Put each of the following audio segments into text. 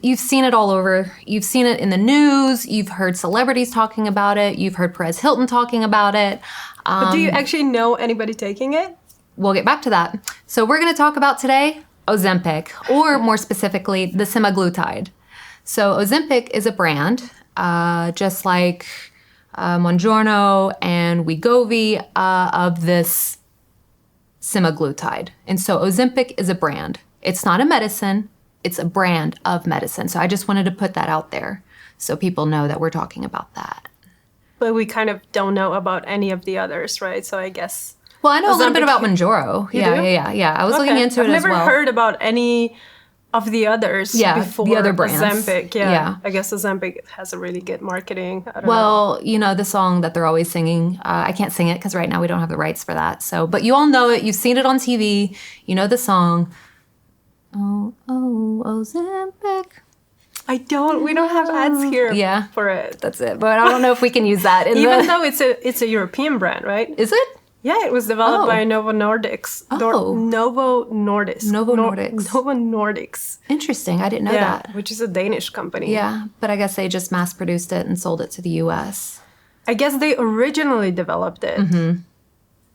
You've seen it all over. You've seen it in the news. You've heard celebrities talking about it. You've heard Perez Hilton talking about it. But do you actually know anybody taking it? We'll get back to that. So we're going to talk about today Ozempic, or more specifically, the semaglutide. So Ozempic is a brand, just like Mounjaro and Wegovy, of this semaglutide. And so Ozempic is a brand. It's not a medicine. It's a brand of medicine. So I just wanted to put that out there so people know that we're talking about that. But we kind of don't know about any of the others, right? So I guess... Well, I know a little bit about Mounjaro. Yeah. I was looking into it as well. I've never heard about any of the others before. The other brands. Ozempic, I guess Ozempic has a really good marketing. I don't know. Well, you know, the song that they're always singing, I can't sing it because right now we don't have the rights for that. So, but you all know it. You've seen it on TV. You know the song. Oh, Ozempic. We don't have ads here for it. That's it. But I don't know if we can use that. Even though it's a European brand, right? Is it? Yeah, it was developed by Novo Nordics. Novo Nordics. Interesting. I didn't know that. Which is a Danish company. Yeah, but I guess they just mass produced it and sold it to the US. I guess they originally developed it. Mm-hmm.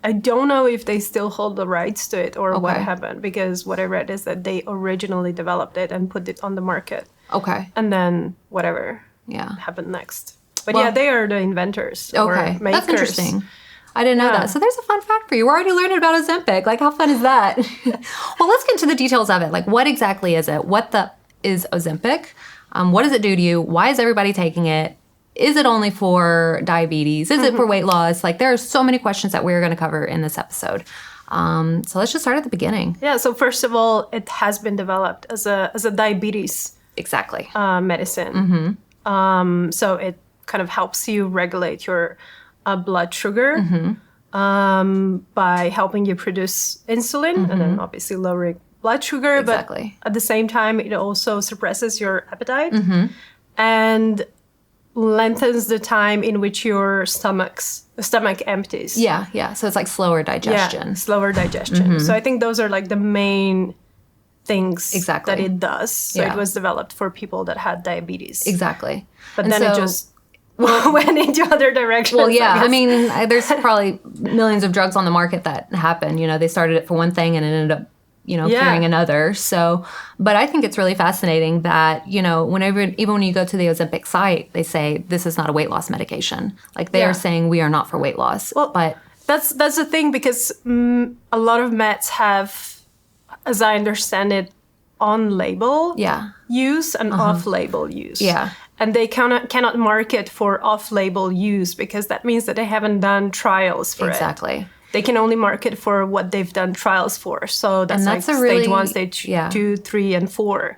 I don't know if they still hold the rights to it or what happened, because what I read is that they originally developed it and put it on the market. Okay. And then whatever happened next. But they are the inventors or makers. That's interesting. I didn't know that. So there's a fun fact for you. We're already learning about Ozempic. Like, how fun is that? Well, let's get into the details of it. Like, what exactly is it? What is Ozempic? What does it do to you? Why is everybody taking it? Is it only for diabetes? Is it for weight loss? Like, there are so many questions that we're going to cover in this episode. So let's just start at the beginning. Yeah. So first of all, it has been developed as a diabetes medicine. Mm-hmm. So it kind of helps you regulate your blood sugar by helping you produce insulin and then obviously lowering blood sugar. Exactly. But at the same time, it also suppresses your appetite and lengthens the time in which your stomach empties. Yeah. So it's like slower digestion. Yeah, slower digestion. So I think those are like the main things that it does. So it was developed for people that had diabetes. Exactly. But then it just went into other directions. Well, yeah. I mean, there's probably millions of drugs on the market that happen. You know, they started it for one thing and it ended up, curing another. So, but I think it's really fascinating that, even when you go to the Ozempic site, they say this is not a weight loss medication. Like they are saying we are not for weight loss. Well, but that's the thing, because a lot of meds have, as I understand it, on-label use and off-label use. Yeah. And they cannot market for off-label use because that means that they haven't done trials for it. Exactly. They can only market for what they've done trials for. So that's like stage 1, stage 2, 3, and 4.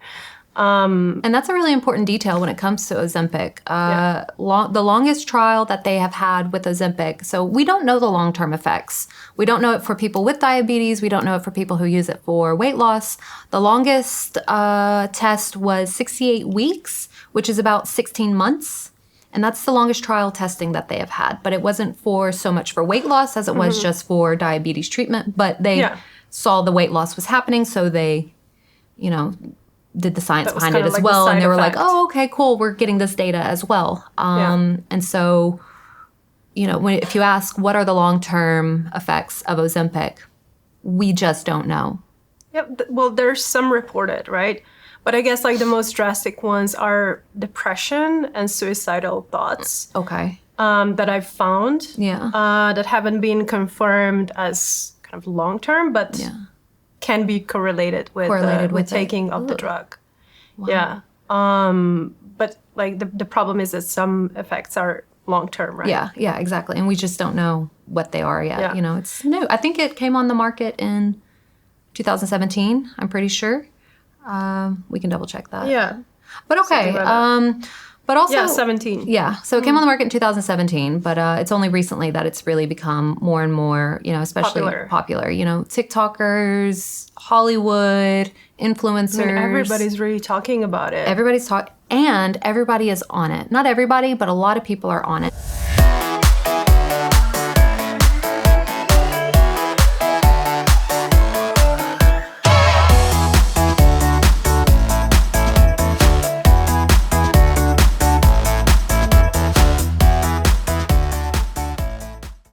And that's a really important detail when it comes to Ozempic. The longest trial that they have had with Ozempic, so we don't know the long-term effects. We don't know it for people with diabetes. We don't know it for people who use it for weight loss. The longest test was 68 weeks, which is about 16 months. And that's the longest trial testing that they have had. But it wasn't for so much for weight loss as it was just for diabetes treatment. But they saw the weight loss was happening, so they, did the science behind it as well. And they were like, oh, okay, cool. We're getting this data as well. And so, if you ask what are the long-term effects of Ozempic, we just don't know. Yep. Well, there's some reported, right? But I guess like the most drastic ones are depression and suicidal thoughts. Okay. That I've found. Yeah. That haven't been confirmed as kind of long-term, but can be correlated with taking of the drug. Wow. Yeah. But like the problem is that some effects are long-term, right? Yeah, exactly. And we just don't know what they are yet. Yeah. It's new. I think it came on the market in 2017, I'm pretty sure. We can double check that. Yeah. But okay. But also 17. Yeah. So it came on the market in 2017, but it's only recently that it's really become more and more, especially popular. TikTokers, Hollywood, influencers. I mean, everybody's really talking about it. And everybody is on it. Not everybody, but a lot of people are on it.